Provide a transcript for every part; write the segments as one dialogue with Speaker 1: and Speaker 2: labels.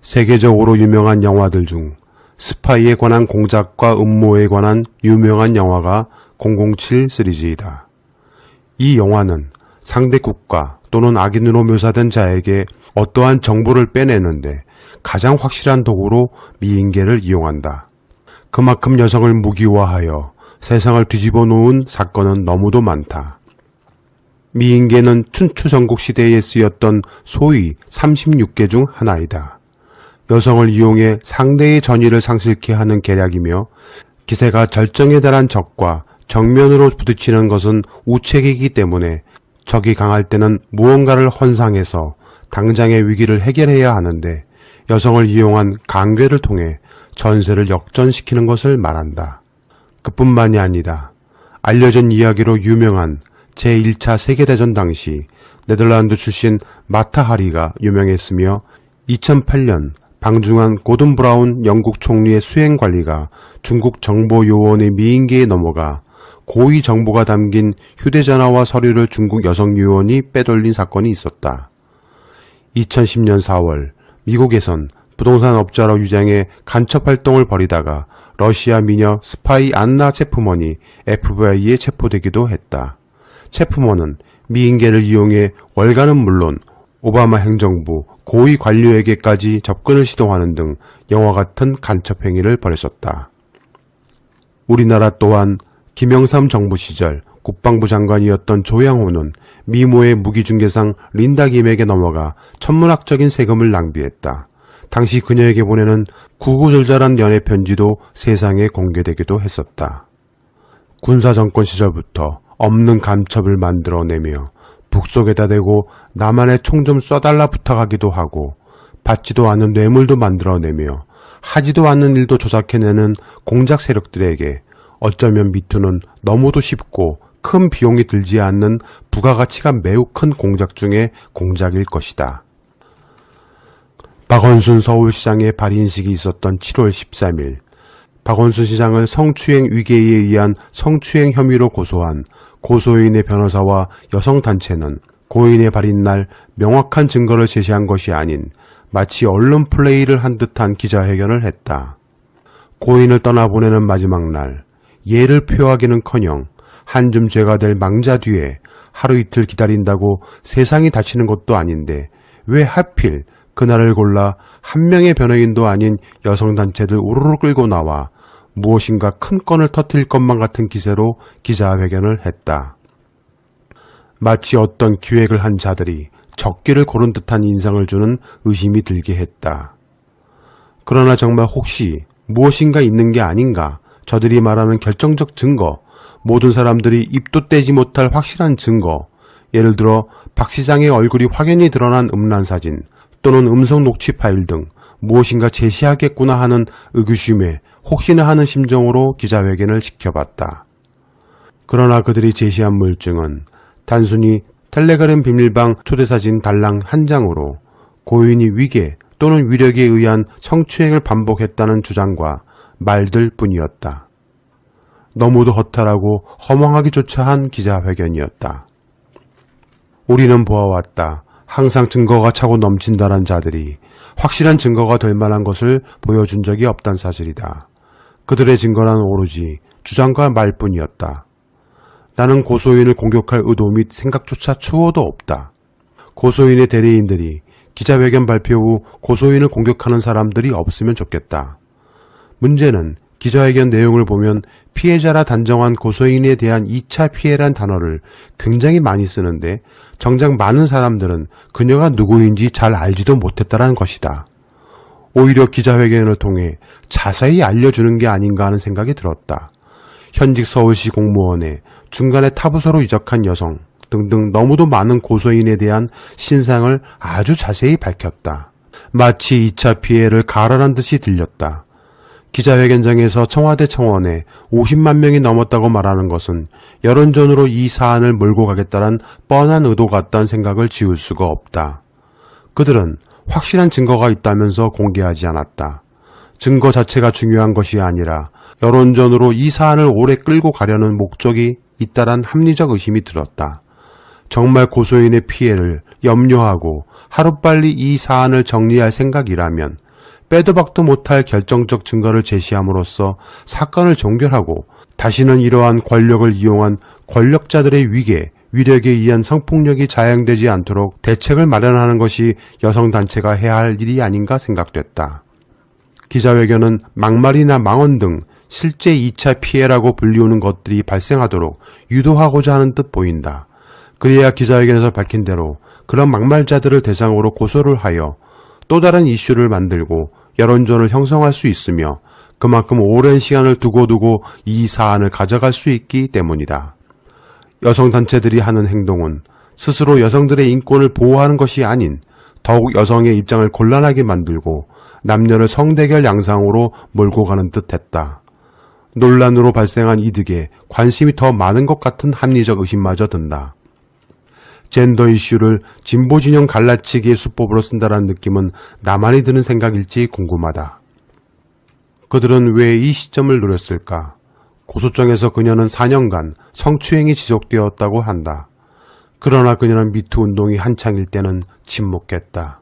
Speaker 1: 세계적으로 유명한 영화들 중 스파이에 관한 공작과 음모에 관한 유명한 영화가 007 시리즈이다. 이 영화는 상대 국가 또는 악인으로 묘사된 자에게 어떠한 정보를 빼내는데 가장 확실한 도구로 미인계를 이용한다. 그만큼 여성을 무기화하여 세상을 뒤집어 놓은 사건은 너무도 많다. 미인계는 춘추 전국시대에 쓰였던 소위 36계 중 하나이다. 여성을 이용해 상대의 전의를 상실케 하는 계략이며 기세가 절정에 달한 적과 정면으로 부딪히는 것은 우책이기 때문에 적이 강할 때는 무언가를 헌상해서 당장의 위기를 해결해야 하는데 여성을 이용한 강괴를 통해 전세를 역전시키는 것을 말한다. 그뿐만이 아니다. 알려진 이야기로 유명한 제1차 세계대전 당시 네덜란드 출신 마타 하리가 유명했으며 2008년 방중한 고든 브라운 영국 총리의 수행관리가 중국 정보요원의 미인계에 넘어가 고위 정보가 담긴 휴대전화와 서류를 중국 여성 요원이 빼돌린 사건이 있었다. 2010년 4월 미국에선 부동산 업자로 유장해 간첩활동을 벌이다가 러시아 미녀 스파이 안나 체프먼이 FBI에 체포되기도 했다. 체프먼은 미인계를 이용해 월가는 물론 오바마 행정부 고위 관료에게까지 접근을 시도하는 등 영화 같은 간첩 행위를 벌였었다. 우리나라 또한 김영삼 정부 시절 국방부 장관이었던 조양호는 미모의 무기중개상 린다 김에게 넘어가 천문학적인 세금을 낭비했다. 당시 그녀에게 보내는 구구절절한 연애 편지도 세상에 공개되기도 했었다. 군사정권 시절부터 없는 간첩을 만들어내며 북속에다 대고 남한에 총 좀 쏴달라 부탁하기도 하고 받지도 않은 뇌물도 만들어내며 하지도 않는 일도 조작해내는 공작 세력들에게 어쩌면 미투는 너무도 쉽고 큰 비용이 들지 않는 부가가치가 매우 큰 공작 중의 공작일 것이다. 박원순 서울시장의 발인식이 있었던 7월 13일 박원순 시장을 성추행 위계에 의한 성추행 혐의로 고소한 고소인의 변호사와 여성단체는 고인의 발인날 명확한 증거를 제시한 것이 아닌 마치 언론 플레이를 한 듯한 기자회견을 했다. 고인을 떠나보내는 마지막 날 예를 표하기는커녕 한 줌 죄가 될 망자 뒤에 하루 이틀 기다린다고 세상이 다치는 것도 아닌데 왜 하필 그날을 골라 한 명의 변호인도 아닌 여성단체들 우르르 끌고 나와 무엇인가 큰 건을 터뜨릴 것만 같은 기세로 기자회견을 했다. 마치 어떤 기획을 한 자들이 적기를 고른 듯한 인상을 주는 의심이 들게 했다. 그러나 정말 혹시 무엇인가 있는 게 아닌가? 저들이 말하는 결정적 증거, 모든 사람들이 입도 떼지 못할 확실한 증거, 예를 들어 박 시장의 얼굴이 확연히 드러난 음란사진 또는 음성 녹취 파일 등 무엇인가 제시하겠구나 하는 의구심에 혹시나 하는 심정으로 기자회견을 지켜봤다. 그러나 그들이 제시한 물증은 단순히 텔레그램 비밀방 초대사진 달랑 한 장으로 고인이 위계 또는 위력에 의한 성추행을 반복했다는 주장과 말들 뿐이었다. 너무도 허탈하고 허망하기조차 한 기자회견이었다. 우리는 보아왔다. 항상 증거가 차고 넘친다는 자들이 확실한 증거가 될 만한 것을 보여준 적이 없단 사실이다. 그들의 증거는 오로지 주장과 말뿐이었다. 나는 고소인을 공격할 의도 및 생각조차 추호도 없다. 고소인의 대리인들이 기자회견 발표 후 고소인을 공격하는 사람들이 없으면 좋겠다. 문제는 기자회견 내용을 보면 피해자라 단정한 고소인에 대한 2차 피해란 단어를 굉장히 많이 쓰는데 정작 많은 사람들은 그녀가 누구인지 잘 알지도 못했다는 것이다. 오히려 기자회견을 통해 자세히 알려주는 게 아닌가 하는 생각이 들었다. 현직 서울시 공무원에 중간에 타부서로 이적한 여성 등등 너무도 많은 고소인에 대한 신상을 아주 자세히 밝혔다. 마치 2차 피해를 가라란 듯이 들렸다. 기자회견장에서 청와대 청원에 50만 명이 넘었다고 말하는 것은 여론전으로 이 사안을 몰고 가겠다는 뻔한 의도 같다는 생각을 지울 수가 없다. 그들은 확실한 증거가 있다면서 공개하지 않았다. 증거 자체가 중요한 것이 아니라 여론전으로 이 사안을 오래 끌고 가려는 목적이 있다란 합리적 의심이 들었다. 정말 고소인의 피해를 염려하고 하루빨리 이 사안을 정리할 생각이라면 빼도 박도 못할 결정적 증거를 제시함으로써 사건을 종결하고 다시는 이러한 권력을 이용한 권력자들의 위력에 의한 성폭력이 자행되지 않도록 대책을 마련하는 것이 여성단체가 해야 할 일이 아닌가 생각됐다. 기자회견은 막말이나 망언 등 실제 2차 피해라고 불리우는 것들이 발생하도록 유도하고자 하는 듯 보인다. 그래야 기자회견에서 밝힌 대로 그런 막말자들을 대상으로 고소를 하여 또 다른 이슈를 만들고 여론전을 형성할 수 있으며 그만큼 오랜 시간을 두고 이 사안을 가져갈 수 있기 때문이다. 여성단체들이 하는 행동은 스스로 여성들의 인권을 보호하는 것이 아닌 더욱 여성의 입장을 곤란하게 만들고 남녀를 성대결 양상으로 몰고 가는 듯했다. 논란으로 발생한 이득에 관심이 더 많은 것 같은 합리적 의심마저 든다. 젠더 이슈를 진보진영 갈라치기의 수법으로 쓴다라는 느낌은 나만이 드는 생각일지 궁금하다. 그들은 왜 이 시점을 노렸을까? 고소장에서 그녀는 4년간 성추행이 지속되었다고 한다. 그러나 그녀는 미투 운동이 한창일 때는 침묵했다.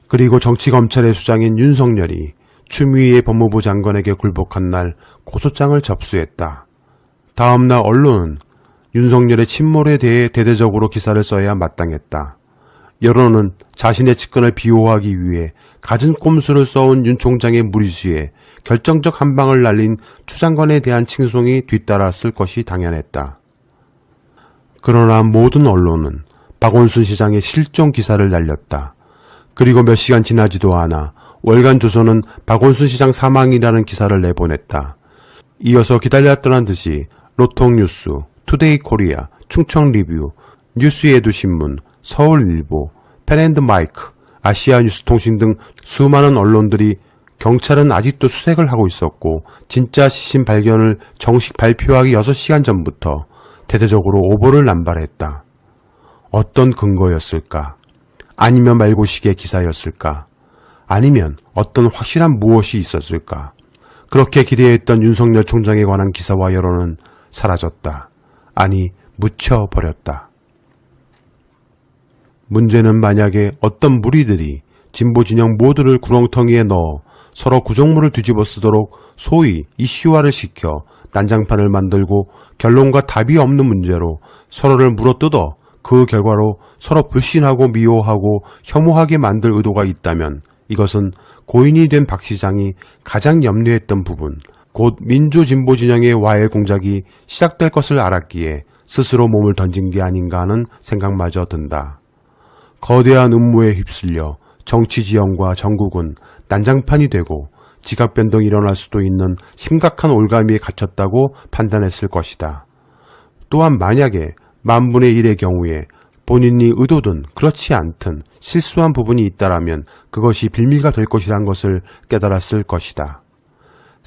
Speaker 1: 그리고 정치검찰의 수장인 윤석열이 추미애 법무부 장관에게 굴복한 날 고소장을 접수했다. 다음 날 언론은 윤석열의 침몰에 대해 대대적으로 기사를 써야 마땅했다. 여론은 자신의 측근을 비호하기 위해 갖은 꼼수를 써온 윤 총장의 무리수에 결정적 한방을 날린 추 장관에 대한 칭송이 뒤따랐을 것이 당연했다. 그러나 모든 언론은 박원순 시장의 실종 기사를 날렸다. 그리고 몇 시간 지나지도 않아 월간 조선은 박원순 시장 사망이라는 기사를 내보냈다. 이어서 기다렸다는 듯이 로통뉴스, 투데이 코리아, 충청리뷰, 뉴스에듀신문, 서울일보, 펜앤드마이크, 아시아뉴스통신 등 수많은 언론들이 경찰은 아직도 수색을 하고 있었고 진짜 시신 발견을 정식 발표하기 6시간 전부터 대대적으로 오보를 남발했다. 어떤 근거였을까? 아니면 말고식의 기사였을까? 아니면 어떤 확실한 무엇이 있었을까? 그렇게 기대했던 윤석열 총장에 관한 기사와 여론은 사라졌다. 아니, 묻혀버렸다. 문제는 만약에 어떤 무리들이 진보 진영 모두를 구렁텅이에 넣어 서로 구정물을 뒤집어 쓰도록 소위 이슈화를 시켜 난장판을 만들고 결론과 답이 없는 문제로 서로를 물어뜯어 그 결과로 서로 불신하고 미워하고 혐오하게 만들 의도가 있다면 이것은 고인이 된 박 시장이 가장 염려했던 부분, 곧 민주진보 진영의 와해 공작이 시작될 것을 알았기에 스스로 몸을 던진 게 아닌가 하는 생각마저 든다. 거대한 음모에 휩쓸려 정치지형과 정국은 난장판이 되고 지각 변동이 일어날 수도 있는 심각한 올가미에 갇혔다고 판단했을 것이다. 또한 만약에 만분의 1의 경우에 본인이 의도든 그렇지 않든 실수한 부분이 있다라면 그것이 빌미가 될 것이란 것을 깨달았을 것이다.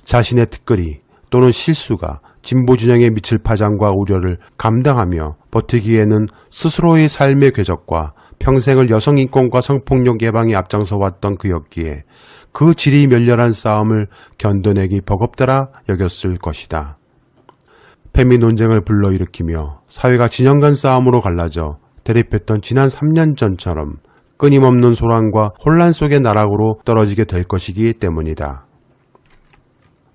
Speaker 1: 자신의 특글이 또는 실수가 진보진영에 미칠 파장과 우려를 감당하며 버티기에는 스스로의 삶의 궤적과 평생을 여성인권과 성폭력 예방에 앞장서 왔던 그였기에 그 질이 멸렬한 싸움을 견뎌내기 버겁다라 여겼을 것이다. 페미 논쟁을 불러일으키며 사회가 진영 간 싸움으로 갈라져 대립했던 지난 3년 전처럼 끊임없는 소란과 혼란 속의 나락으로 떨어지게 될 것이기 때문이다.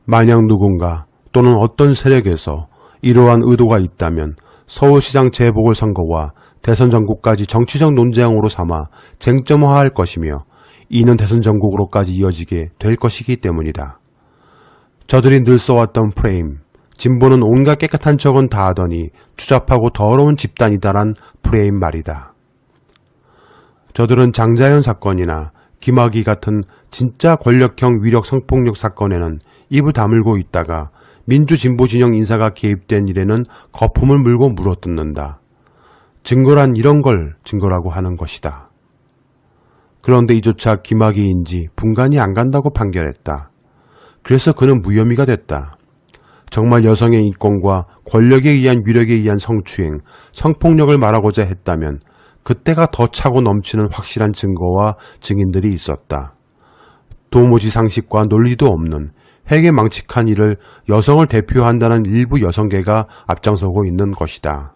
Speaker 1: 만약 누군가 또는 어떤 세력에서 이러한 의도가 있다면 서울시장 재보궐선거와 대선 전국까지 정치적 논쟁으로 삼아 쟁점화할 것이며 이는 대선 전국으로까지 이어지게 될 것이기 때문이다. 저들이 늘 써왔던 프레임, 진보는 온갖 깨끗한 척은 다 하더니 추잡하고 더러운 집단이다란 프레임 말이다. 저들은 장자연 사건이나 김학의 같은 진짜 권력형 위력 성폭력 사건에는 입을 다물고 있다가 민주진보 진영 인사가 개입된 일에는 거품을 물고 물어뜯는다. 증거란 이런 걸 증거라고 하는 것이다. 그런데 이조차 김학의인지 분간이 안 간다고 판결했다. 그래서 그는 무혐의가 됐다. 정말 여성의 인권과 권력에 의한 위력에 의한 성추행, 성폭력을 말하고자 했다면 그때가 더 차고 넘치는 확실한 증거와 증인들이 있었다. 도무지 상식과 논리도 없는 회계망측한 일을 여성을 대표한다는 일부 여성계가 앞장서고 있는 것이다.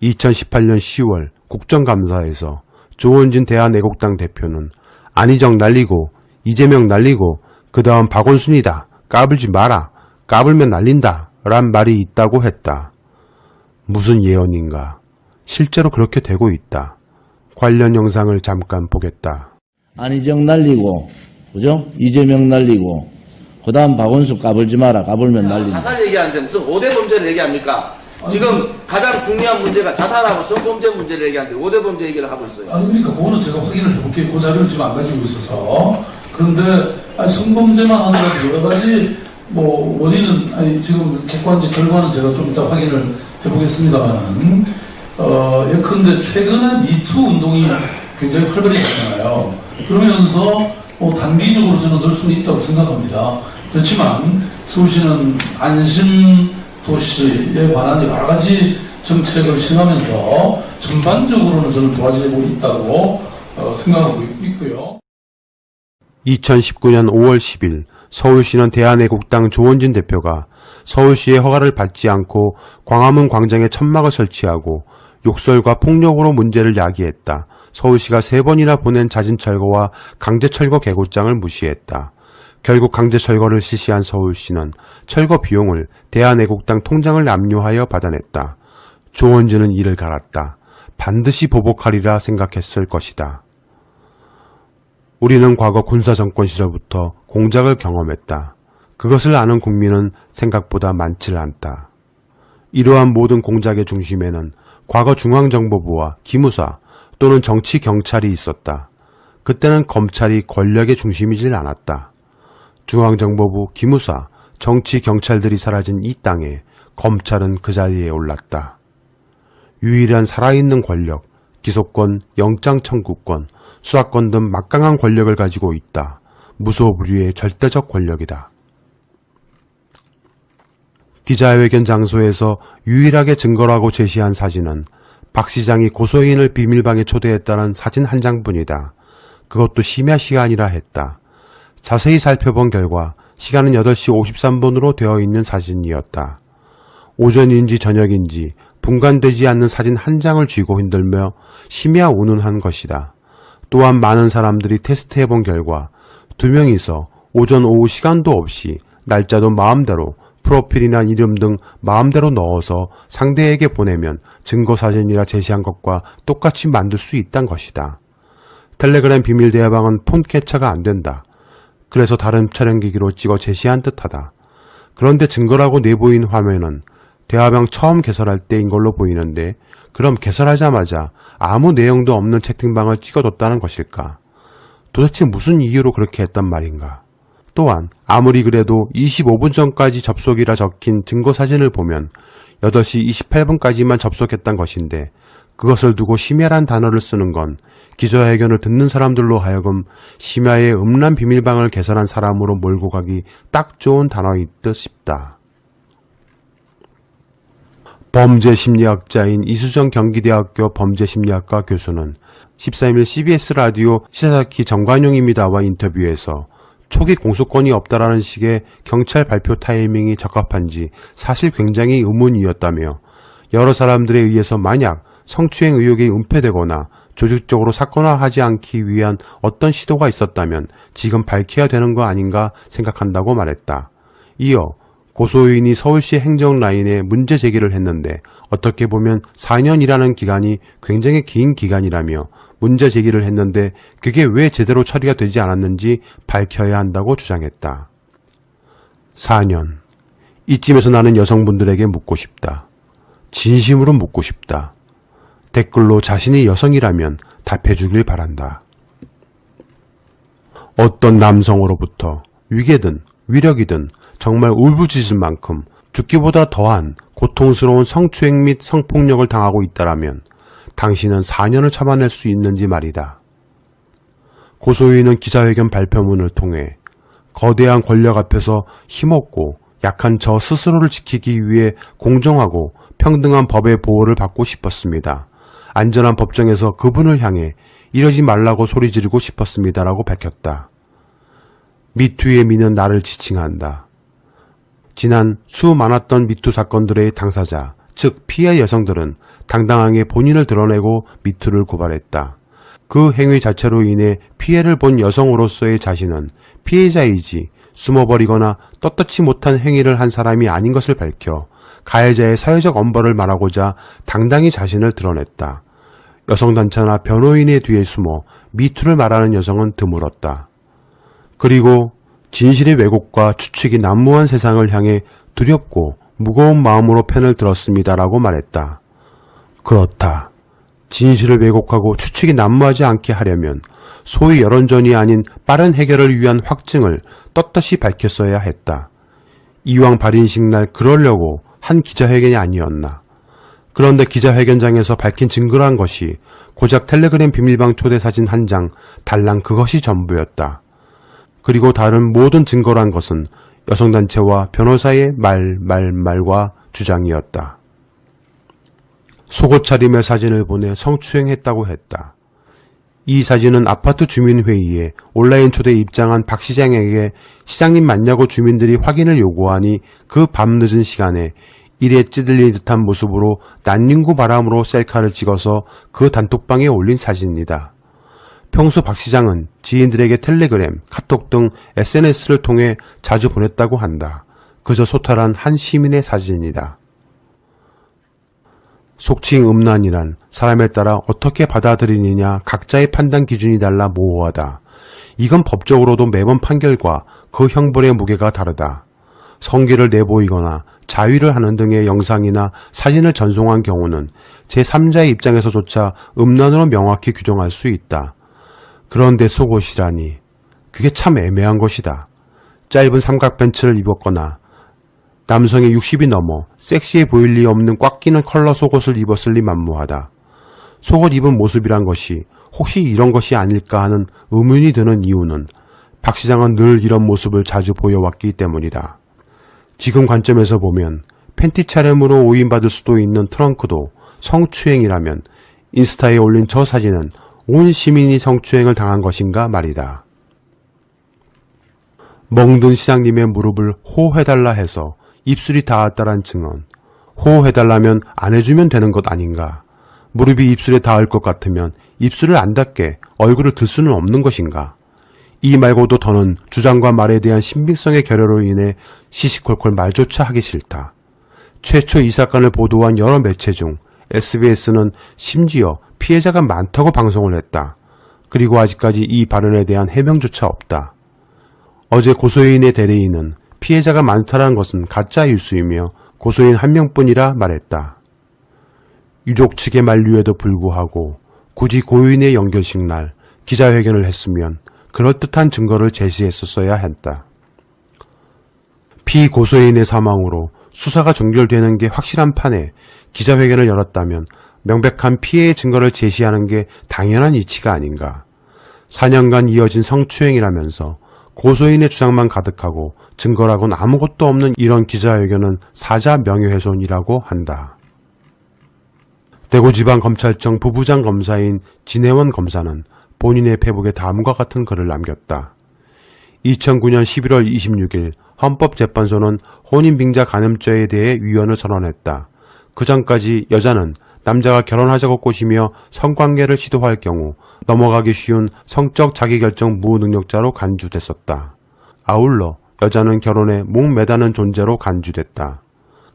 Speaker 1: 2018년 10월 국정감사에서 조원진 대한애국당 대표는 안희정 날리고 이재명 날리고 그 다음 박원순이다. 까불지 마라. 까불면 날린다. 란 말이 있다고 했다. 무슨 예언인가. 실제로 그렇게 되고 있다. 관련 영상을 잠깐 보겠다.
Speaker 2: 안희정 날리고, 그죠? 이재명 날리고, 그 다음 박원순 까불지 마라. 까불면 날린다.
Speaker 3: 자살 얘기하는데 무슨 5대 범죄를 얘기합니까? 지금 가장 중요한 문제가 자살하고 성범죄 문제를 얘기하는데 5대 범죄 얘기를 하고 있어요.
Speaker 4: 그러니까 그거는 제가 확인을 해볼게요. 그 자료를 지금 안 가지고 있어서. 그런데 성범죄만 하더라도 여러 가지 원인은 지금 객관적 결과는 제가 좀 이따 확인을 해보겠습니다만 예컨대 최근에 미투 운동이 굉장히 활발해졌잖아요. 그러면서 단기적으로 저는 넣을 수는 있다고 생각합니다. 그렇지만 서울시는 안심 도시에 관한 여러 가지 정책을 시행하면서 전반적으로는 저는 좋아지고 있다고 생각하고 있고요.
Speaker 1: 2019년 5월 10일 서울시는 대한애국당 조원진 대표가 서울시의 허가를 받지 않고 광화문 광장에 천막을 설치하고 욕설과 폭력으로 문제를 야기했다. 서울시가 3번이나 보낸 자진철거와 강제철거 계곡장을 무시했다. 결국 강제철거를 실시한 서울시는 철거 비용을 대한애국당 통장을 압류하여 받아냈다. 조원진은 이를 갈았다. 반드시 보복하리라 생각했을 것이다. 우리는 과거 군사정권 시절부터 공작을 경험했다. 그것을 아는 국민은 생각보다 많지 않다. 이러한 모든 공작의 중심에는 과거 중앙정보부와 기무사 또는 정치경찰이 있었다. 그때는 검찰이 권력의 중심이질 않았다. 중앙정보부, 기무사, 정치경찰들이 사라진 이 땅에 검찰은 그 자리에 올랐다. 유일한 살아있는 권력, 기소권, 영장청구권, 수사권 등 막강한 권력을 가지고 있다. 무소불위의 절대적 권력이다. 기자회견 장소에서 유일하게 증거라고 제시한 사진은 박 시장이 고소인을 비밀방에 초대했다는 사진 한 장뿐이다. 그것도 심야 시간이라 했다. 자세히 살펴본 결과 시간은 8시 53분으로 되어 있는 사진이었다. 오전인지 저녁인지 분간되지 않는 사진 한 장을 쥐고 흔들며 심야 운운한 것이다. 또한 많은 사람들이 테스트해본 결과 2명이서 오전 오후 시간도 없이 날짜도 마음대로 프로필이나 이름 등 마음대로 넣어서 상대에게 보내면 증거사진이라 제시한 것과 똑같이 만들 수 있다는 것이다. 텔레그램 비밀 대화방은 폰 캡처가 안 된다. 그래서 다른 촬영기기로 찍어 제시한 듯하다. 그런데 증거라고 내보인 화면은 대화방 처음 개설할 때인 걸로 보이는데 그럼 개설하자마자 아무 내용도 없는 채팅방을 찍어뒀다는 것일까? 도대체 무슨 이유로 그렇게 했단 말인가? 또한 아무리 그래도 25분 전까지 접속이라 적힌 증거사진을 보면 8시 28분까지만 접속했단 것인데 그것을 두고 심야란 단어를 쓰는 건 기자회견을 듣는 사람들로 하여금 심야의 음란 비밀방을 개설한 사람으로 몰고 가기 딱 좋은 단어인 듯 싶다. 범죄심리학자인 이수정 경기대학교 범죄심리학과 교수는 13일 CBS 라디오 시사자키 정관용입니다와 인터뷰에서 초기 공소권이 없다라는 식의 경찰 발표 타이밍이 적합한지 사실 굉장히 의문이었다며 여러 사람들에 의해서 만약 성추행 의혹이 은폐되거나 조직적으로 사건화하지 않기 위한 어떤 시도가 있었다면 지금 밝혀야 되는 거 아닌가 생각한다고 말했다. 이어 고소인이 서울시 행정라인에 문제 제기를 했는데 어떻게 보면 4년이라는 기간이 굉장히 긴 기간이라며 문제 제기를 했는데 그게 왜 제대로 처리가 되지 않았는지 밝혀야 한다고 주장했다. 4년. 이쯤에서 나는 여성분들에게 묻고 싶다. 진심으로 묻고 싶다. 댓글로 자신이 여성이라면 답해주길 바란다. 어떤 남성으로부터 위계든 위력이든 정말 울부짖을 만큼 죽기보다 더한 고통스러운 성추행 및 성폭력을 당하고 있다라면 당신은 4년을 참아낼 수 있는지 말이다. 고소인은 기자회견 발표문을 통해 거대한 권력 앞에서 힘없고 약한 저 스스로를 지키기 위해 공정하고 평등한 법의 보호를 받고 싶었습니다. 안전한 법정에서 그분을 향해 이러지 말라고 소리 지르고 싶었습니다라고 밝혔다. 미투의 미는 나를 지칭한다. 지난 수 많았던 미투 사건들의 당사자, 즉 피해 여성들은 당당하게 본인을 드러내고 미투를 고발했다. 그 행위 자체로 인해 피해를 본 여성으로서의 자신은 피해자이지 숨어버리거나 떳떳지 못한 행위를 한 사람이 아닌 것을 밝혀 가해자의 사회적 엄벌을 말하고자 당당히 자신을 드러냈다. 여성단체나 변호인의 뒤에 숨어 미투를 말하는 여성은 드물었다. 그리고 진실의 왜곡과 추측이 난무한 세상을 향해 두렵고 무거운 마음으로 펜을 들었습니다라고 말했다. 그렇다. 진실을 왜곡하고 추측이 난무하지 않게 하려면 소위 여론전이 아닌 빠른 해결을 위한 확증을 떳떳이 밝혔어야 했다. 이왕 발인식 날 그러려고 한 기자회견이 아니었나. 그런데 기자회견장에서 밝힌 증거란 것이 고작 텔레그램 비밀방 초대 사진 한 장, 달랑 그것이 전부였다. 그리고 다른 모든 증거란 것은 여성단체와 변호사의 말과 주장이었다. 속옷 차림의 사진을 보내 성추행했다고 했다. 이 사진은 아파트 주민회의에 온라인 초대에 입장한 박 시장에게 시장님 맞냐고 주민들이 확인을 요구하니 그 밤늦은 시간에 일에 찌들린 듯한 모습으로 난닝구 바람으로 셀카를 찍어서 그 단톡방에 올린 사진이다. 평소 박 시장은 지인들에게 텔레그램, 카톡 등 SNS를 통해 자주 보냈다고 한다. 그저 소탈한 한 시민의 사진이다. 속칭 음란이란 사람에 따라 어떻게 받아들이느냐 각자의 판단 기준이 달라 모호하다. 이건 법적으로도 매번 판결과 그 형벌의 무게가 다르다. 성기를 내보이거나 자위를 하는 등의 영상이나 사진을 전송한 경우는 제3자의 입장에서조차 음란으로 명확히 규정할 수 있다. 그런데 속옷이라니 그게 참 애매한 것이다. 짧은 삼각 팬츠를 입었거나 남성의 60이 넘어 섹시해 보일 리 없는 꽉 끼는 컬러 속옷을 입었을 리 만무하다. 속옷 입은 모습이란 것이 혹시 이런 것이 아닐까 하는 의문이 드는 이유는 박 시장은 늘 이런 모습을 자주 보여왔기 때문이다. 지금 관점에서 보면 팬티 차림으로 오인받을 수도 있는 트렁크도 성추행이라면 인스타에 올린 저 사진은 온 시민이 성추행을 당한 것인가 말이다. 멍든 시장님의 무릎을 호해달라 해서 입술이 닿았다란 증언. 호해달라면 안 해주면 되는 것 아닌가. 무릎이 입술에 닿을 것 같으면 입술을 안 닿게 얼굴을 들 수는 없는 것인가. 이 말고도 더는 주장과 말에 대한 신빙성의 결여로 인해 시시콜콜 말조차 하기 싫다. 최초 이 사건을 보도한 여러 매체 중 SBS는 심지어 피해자가 많다고 방송을 했다. 그리고 아직까지 이 발언에 대한 해명조차 없다. 어제 고소인의 대리인은 피해자가 많다는 것은 가짜 뉴스이며 고소인 한 명뿐이라 말했다. 유족 측의 만류에도 불구하고 굳이 고인의 연결식 날 기자회견을 했으면 그럴듯한 증거를 제시했었어야 했다. 피고소인의 사망으로 수사가 종결되는 게 확실한 판에 기자회견을 열었다면 명백한 피해의 증거를 제시하는 게 당연한 이치가 아닌가. 4년간 이어진 성추행이라면서 고소인의 주장만 가득하고 증거라고는 아무것도 없는 이런 기자회견은 사자 명예훼손이라고 한다. 대구지방검찰청 부부장 검사인 진혜원 검사는 본인의 페북에 다음과 같은 글을 남겼다. 2009년 11월 26일 헌법재판소는 혼인빙자 간음죄에 대해 위헌을 선언했다. 그 전까지 여자는 남자가 결혼하자고 꼬시며 성관계를 시도할 경우 넘어가기 쉬운 성적 자기결정 무능력자로 간주됐었다. 아울러 여자는 결혼에 목매다는 존재로 간주됐다.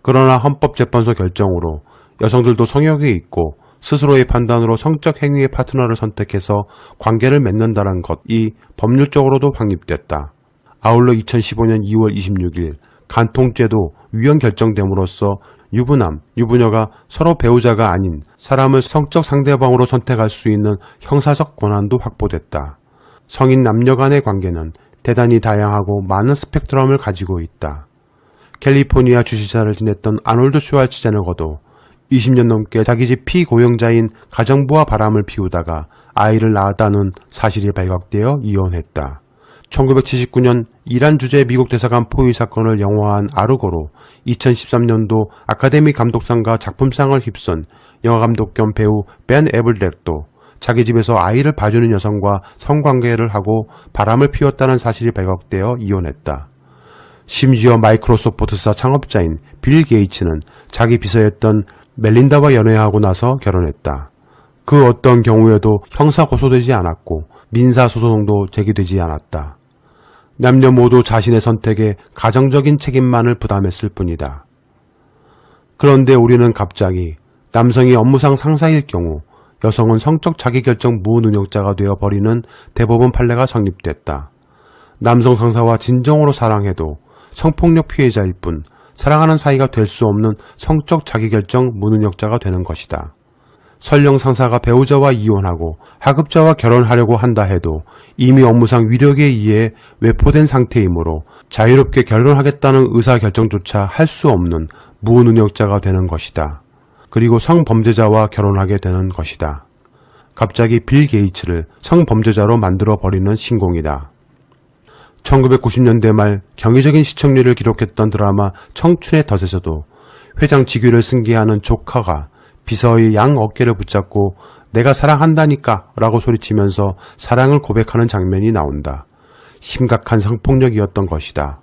Speaker 1: 그러나 헌법재판소 결정으로 여성들도 성욕이 있고 스스로의 판단으로 성적 행위의 파트너를 선택해서 관계를 맺는다는 것이 법률적으로도 확립됐다. 아울러 2015년 2월 26일 간통죄도 위헌 결정됨으로써 유부남, 유부녀가 서로 배우자가 아닌 사람을 성적 상대방으로 선택할 수 있는 형사적 권한도 확보됐다. 성인 남녀 간의 관계는 대단히 다양하고 많은 스펙트럼을 가지고 있다. 캘리포니아 주지사를 지냈던 아놀드 슈왈츠제네거도 20년 넘게 자기 집 피고용자인 가정부와 바람을 피우다가 아이를 낳았다는 사실이 발각되어 이혼했다. 1979년 이란 주재 미국 대사관 포위 사건을 영화한 아르고로 2013년도 아카데미 감독상과 작품상을 휩쓴 영화감독 겸 배우 벤 애블렉도 자기 집에서 아이를 봐주는 여성과 성관계를 하고 바람을 피웠다는 사실이 발각되어 이혼했다. 심지어 마이크로소프트사 창업자인 빌 게이츠는 자기 비서였던 멜린다와 연애하고 나서 결혼했다. 그 어떤 경우에도 형사 고소되지 않았고 민사 소송도 제기되지 않았다. 남녀 모두 자신의 선택에 가정적인 책임만을 부담했을 뿐이다. 그런데 우리는 갑자기 남성이 업무상 상사일 경우 여성은 성적 자기결정 무능력자가 되어버리는 대법원 판례가 성립됐다. 남성 상사와 진정으로 사랑해도 성폭력 피해자일 뿐 사랑하는 사이가 될 수 없는 성적 자기결정 무능력자가 되는 것이다. 설령 상사가 배우자와 이혼하고 하급자와 결혼하려고 한다 해도 이미 업무상 위력에 의해 외포된 상태이므로 자유롭게 결혼하겠다는 의사결정조차 할 수 없는 무능력자가 되는 것이다. 그리고 성범죄자와 결혼하게 되는 것이다. 갑자기 빌 게이츠를 성범죄자로 만들어버리는 신공이다. 1990년대 말 경이적인 시청률을 기록했던 드라마 청춘의 덫에서도 회장 직위를 승계하는 조카가 비서의 양 어깨를 붙잡고 내가 사랑한다니까 라고 소리치면서 사랑을 고백하는 장면이 나온다. 심각한 성폭력이었던 것이다.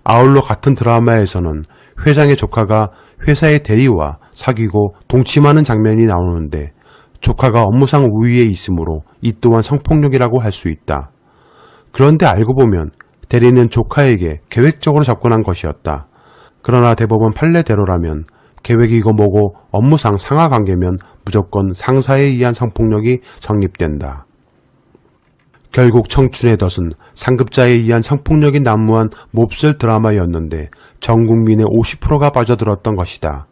Speaker 1: 아울러 같은 드라마에서는 회장의 조카가 회사의 대리와 사귀고 동침하는 장면이 나오는데 조카가 업무상 우위에 있으므로 이 또한 성폭력이라고 할 수 있다. 그런데 알고 보면 대리는 조카에게 계획적으로 접근한 것이었다. 그러나 대법원 판례대로라면 계획이고 뭐고 업무상 상하관계면 무조건 상사에 의한 성폭력이 성립된다. 결국 청춘의 덫은 상급자에 의한 성폭력이 난무한 몹쓸 드라마였는데 전 국민의 50%가 빠져들었던 것이다.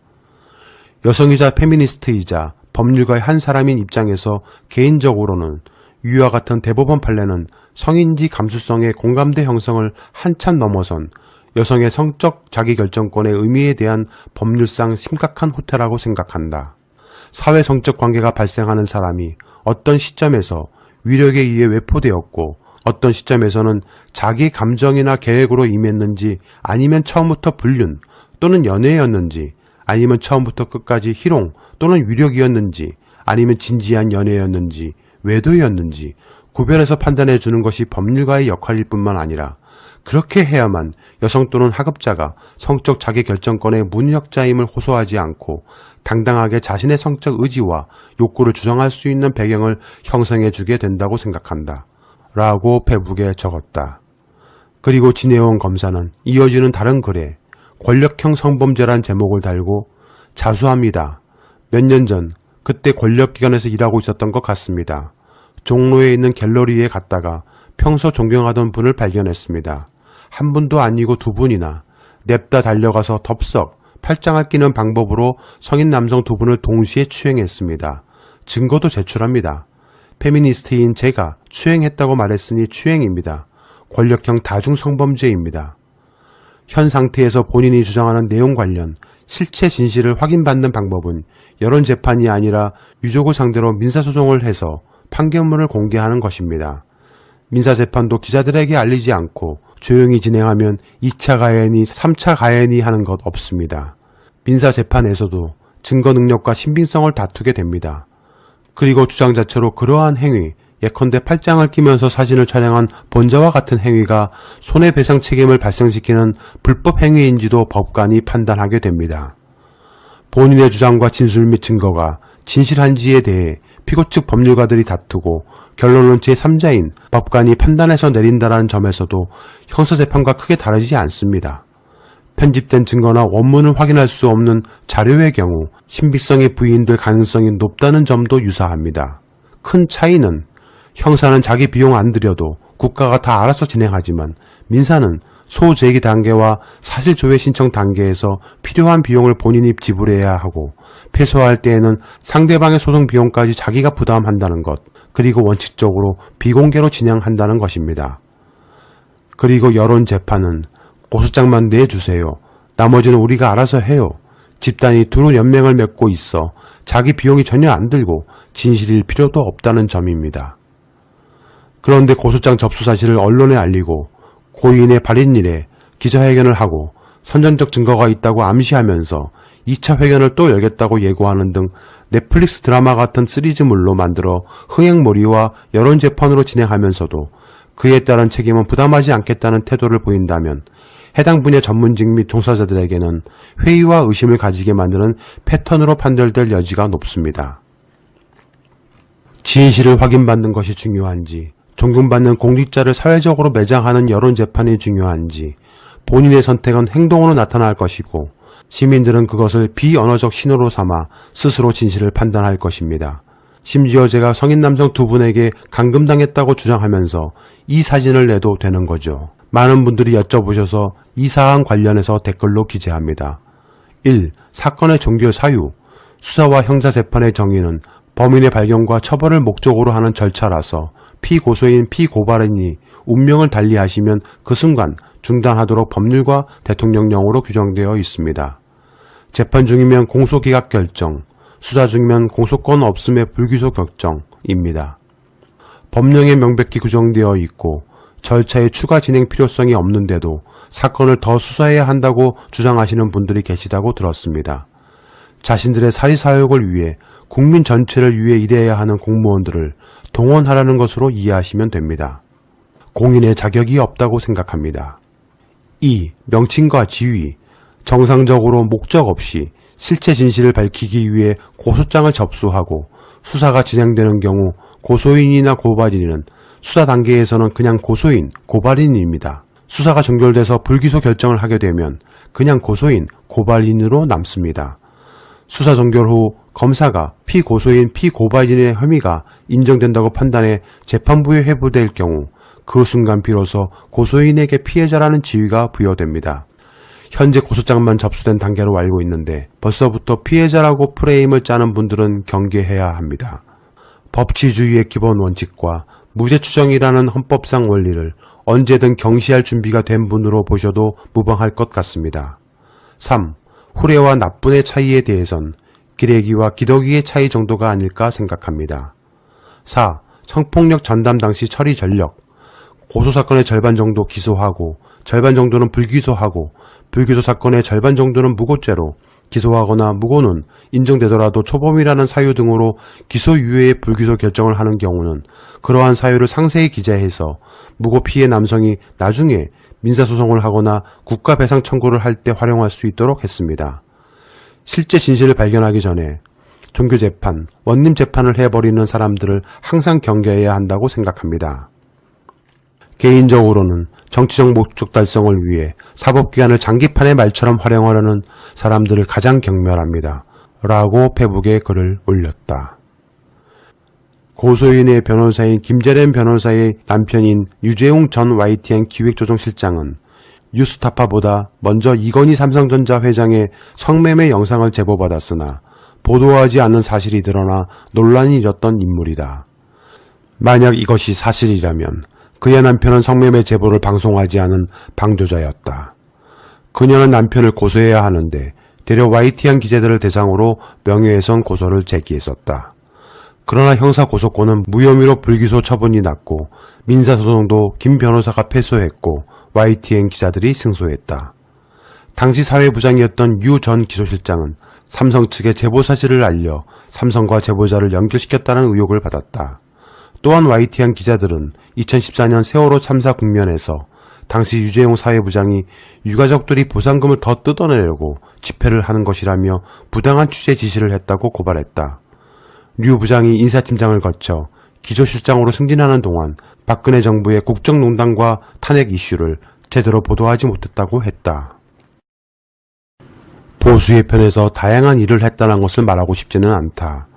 Speaker 1: 여성이자 페미니스트이자 법률가의 한 사람인 입장에서 개인적으로는 위와 같은 대법원 판례는 성인지 감수성의 공감대 형성을 한참 넘어선 여성의 성적 자기결정권의 의미에 대한 법률상 심각한 후퇴라고 생각한다. 사회 성적 관계가 발생하는 사람이 어떤 시점에서 위력에 의해 외포되었고 어떤 시점에서는 자기 감정이나 계획으로 임했는지 아니면 처음부터 불륜 또는 연애였는지 아니면 처음부터 끝까지 희롱 또는 위력이었는지 아니면 진지한 연애였는지 외도였는지 구별해서 판단해 주는 것이 법률가의 역할일 뿐만 아니라 그렇게 해야만 여성 또는 하급자가 성적 자기결정권의 무능력자임을 호소하지 않고 당당하게 자신의 성적 의지와 욕구를 주장할 수 있는 배경을 형성해 주게 된다고 생각한다. 라고 페북에 적었다. 그리고 진해원 검사는 이어지는 다른 글에 권력형 성범죄란 제목을 달고 자수합니다. 몇 년 전 그때 권력기관에서 일하고 있었던 것 같습니다. 종로에 있는 갤러리에 갔다가 평소 존경하던 분을 발견했습니다. 한 분도 아니고 두 분이나 냅다 달려가서 덥석 팔짱을 끼는 방법으로 성인 남성 두 분을 동시에 추행했습니다. 증거도 제출합니다. 페미니스트인 제가 추행했다고 말했으니 추행입니다. 권력형 다중성범죄입니다. 현 상태에서 본인이 주장하는 내용 관련 실체 진실을 확인받는 방법은 여론재판이 아니라 유족을 상대로 민사소송을 해서 판결문을 공개하는 것입니다. 민사재판도 기자들에게 알리지 않고 조용히 진행하면 2차 가해니 3차 가해니 하는 것 없습니다. 민사재판에서도 증거 능력과 신빙성을 다투게 됩니다. 그리고 주장 자체로 그러한 행위, 예컨대 팔짱을 끼면서 사진을 촬영한 본자와 같은 행위가 손해배상 책임을 발생시키는 불법 행위인지도 법관이 판단하게 됩니다. 본인의 주장과 진술 및 증거가 진실한지에 대해 피고 측 법률가들이 다투고 결론은 제3자인 법관이 판단해서 내린다는 점에서도 형사재판과 크게 다르지 않습니다. 편집된 증거나 원문을 확인할 수 없는 자료의 경우 신빙성이 부인될 가능성이 높다는 점도 유사합니다. 큰 차이는 형사는 자기 비용 안 들여도 국가가 다 알아서 진행하지만 민사는 소제기 단계와 사실조회 신청 단계에서 필요한 비용을 본인이 지불해야 하고 패소할 때에는 상대방의 소송 비용까지 자기가 부담한다는 것, 그리고 원칙적으로 비공개로 진행한다는 것입니다. 그리고 여론재판은 고소장만 내주세요. 나머지는 우리가 알아서 해요. 집단이 두루 연맹을 맺고 있어 자기 비용이 전혀 안 들고 진실일 필요도 없다는 점입니다. 그런데 고소장 접수 사실을 언론에 알리고 고인의 발인일에 기자회견을 하고 선전적 증거가 있다고 암시하면서 2차 회견을 또 열겠다고 예고하는 등 넷플릭스 드라마 같은 시리즈물로 만들어 흥행몰이와 여론재판으로 진행하면서도 그에 따른 책임은 부담하지 않겠다는 태도를 보인다면 해당 분야 전문직 및 종사자들에게는 회의와 의심을 가지게 만드는 패턴으로 판별될 여지가 높습니다. 진실을 확인받는 것이 중요한지, 존경받는 공직자를 사회적으로 매장하는 여론재판이 중요한지, 본인의 선택은 행동으로 나타날 것이고 시민들은 그것을 비언어적 신호로 삼아 스스로 진실을 판단할 것입니다. 심지어 제가 성인 남성 두 분에게 감금당했다고 주장하면서 이 사진을 내도 되는 거죠. 많은 분들이 여쭤보셔서 이 사안 관련해서 댓글로 기재합니다. 1. 사건의 종결 사유. 수사와 형사재판의 정의는 범인의 발견과 처벌을 목적으로 하는 절차라서 피고소인 피고발인이 운명을 달리하시면 그 순간 중단하도록 법률과 대통령령으로 규정되어 있습니다. 재판 중이면 공소기각 결정, 수사 중이면 공소권 없음의 불기소 결정입니다. 법령에 명백히 규정되어 있고 절차의 추가 진행 필요성이 없는데도 사건을 더 수사해야 한다고 주장하시는 분들이 계시다고 들었습니다. 자신들의 사리사욕을 위해 국민 전체를 위해 일해야 하는 공무원들을 동원하라는 것으로 이해하시면 됩니다. 공인의 자격이 없다고 생각합니다. 2. 명칭과 지위. 정상적으로 목적 없이 실체 진실을 밝히기 위해 고소장을 접수하고 수사가 진행되는 경우 고소인이나 고발인은 수사 단계에서는 그냥 고소인, 고발인입니다. 수사가 종결돼서 불기소 결정을 하게 되면 그냥 고소인, 고발인으로 남습니다. 수사 종결 후 검사가 피고소인, 피고발인의 혐의가 인정된다고 판단해 재판부에 회부될 경우 그 순간 비로소 고소인에게 피해자라는 지위가 부여됩니다. 현재 고소장만 접수된 단계로 알고 있는데 벌써부터 피해자라고 프레임을 짜는 분들은 경계해야 합니다. 법치주의의 기본 원칙과 무죄 추정이라는 헌법상 원리를 언제든 경시할 준비가 된 분으로 보셔도 무방할 것 같습니다. 3. 후레와 나쁜의 차이에 대해선 기레기와 기덕이의 차이 정도가 아닐까 생각합니다. 4. 성폭력 전담 당시 처리 전력. 고소사건의 절반 정도 기소하고 절반 정도는 불기소하고 불기소 사건의 절반 정도는 무고죄로 기소하거나 무고는 인정되더라도 초범이라는 사유 등으로 기소유예의 불기소 결정을 하는 경우는 그러한 사유를 상세히 기재해서 무고 피해 남성이 나중에 민사소송을 하거나 국가배상 청구를 할 때 활용할 수 있도록 했습니다. 실제 진실을 발견하기 전에 종교재판, 원님재판을 해버리는 사람들을 항상 경계해야 한다고 생각합니다. 개인적으로는 정치적 목적 달성을 위해 사법기관을 장기판의 말처럼 활용하려는 사람들을 가장 경멸합니다. 라고 페북에 글을 올렸다. 고소인의 변호사인 김재련 변호사의 남편인 유재웅 전 YTN 기획조정실장은 뉴스타파보다 먼저 이건희 삼성전자 회장의 성매매 영상을 제보받았으나 보도하지 않는 사실이 드러나 논란이 일었던 인물이다. 만약 이것이 사실이라면 그의 남편은 성매매 제보를 방송하지 않은 방조자였다. 그녀는 남편을 고소해야 하는데 되려 YTN 기자들을 대상으로 명예훼손 고소를 제기했었다. 그러나 형사고소권은 무혐의로 불기소 처분이 났고 민사소송도 김 변호사가 패소했고 YTN 기자들이 승소했다. 당시 사회부장이었던 유 전 기소실장은 삼성 측에 제보 사실을 알려 삼성과 제보자를 연결시켰다는 의혹을 받았다. 또한 YTN 기자들은 2014년 세월호 참사 국면에서 당시 유재용 사회부장이 유가족들이 보상금을 더 뜯어내려고 집회를 하는 것이라며 부당한 취재 지시를 했다고 고발했다. 류 부장이 인사팀장을 거쳐 기조실장으로 승진하는 동안 박근혜 정부의 국정농단과 탄핵 이슈를 제대로 보도하지 못했다고 했다. 보수의 편에서 다양한 일을 했다는 것을 말하고 싶지는 않다.